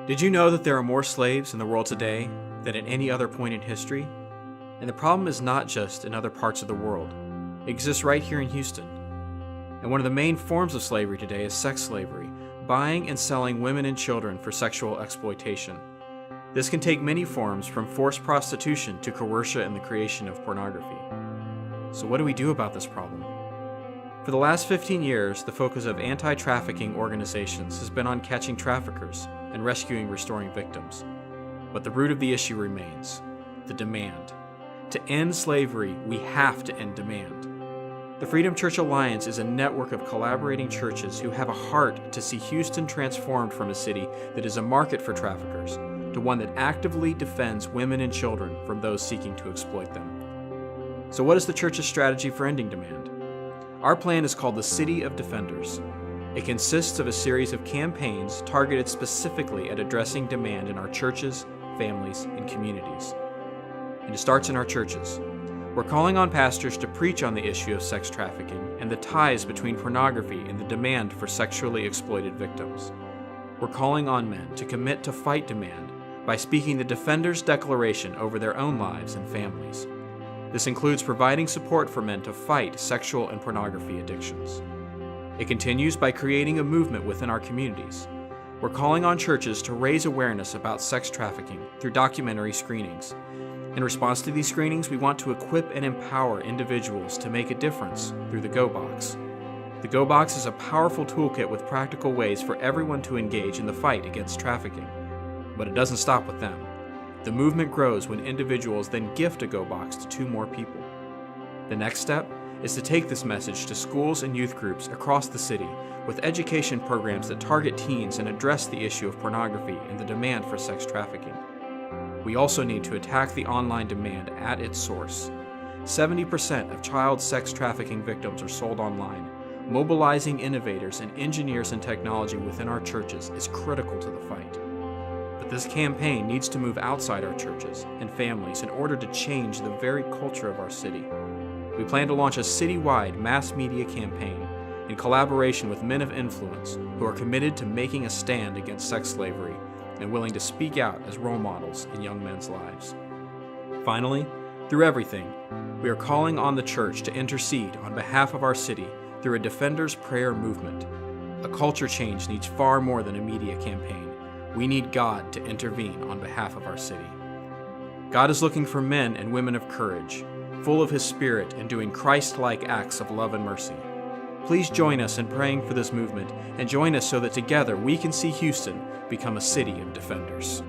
Did you know that there are more slaves in the world today than at any other point in history? And the problem is not just in other parts of the world. It exists right here in Houston. And one of the main forms of slavery today is sex slavery, buying and selling women and children for sexual exploitation. This can take many forms, from forced prostitution to coercion and the creation of pornography. So what do we do about this problem? For the last 15 years, the focus of anti-trafficking organizations has been on catching traffickers and rescuing restoring victims. But the root of the issue remains: the demand. To end slavery, we have to end demand. The Freedom Church Alliance is a network of collaborating churches who have a heart to see Houston transformed from a city that is a market for traffickers to one that actively defends women and children from those seeking to exploit them. So what is the church's strategy for ending demand? Our plan is called the City of Defenders. It consists of a series of campaigns targeted specifically at addressing demand in our churches, families, and communities. And it starts in our churches. We're calling on pastors to preach on the issue of sex trafficking and the ties between pornography and the demand for sexually exploited victims. We're calling on men to commit to fight demand by speaking the Defenders' Declaration over their own lives and families. This includes providing support for men to fight sexual and pornography addictions. It continues by creating a movement within our communities. We're calling on churches to raise awareness about sex trafficking through documentary screenings. In response to these screenings, we want to equip and empower individuals to make a difference through the Go Box. The Go Box is a powerful toolkit with practical ways for everyone to engage in the fight against trafficking. But it doesn't stop with them. The movement grows when individuals then gift a Go Box to 2 more people. The next step is to take this message to schools and youth groups across the city with education programs that target teens and address the issue of pornography and the demand for sex trafficking. We also need to attack the online demand at its source. 70% of child sex trafficking victims are sold online. Mobilizing innovators and engineers in technology within our churches is critical to the fight. But this campaign needs to move outside our churches and families in order to change the very culture of our city. We plan to launch a citywide mass media campaign in collaboration with men of influence who are committed to making a stand against sex slavery and willing to speak out as role models in young men's lives. Finally, through everything, we are calling on the church to intercede on behalf of our city through a Defenders Prayer movement. A culture change needs far more than a media campaign. We need God to intervene on behalf of our city. God is looking for men and women of courage, full of His Spirit and doing Christ-like acts of love and mercy. Please join us in praying for this movement and join us so that together we can see Houston become a city of defenders.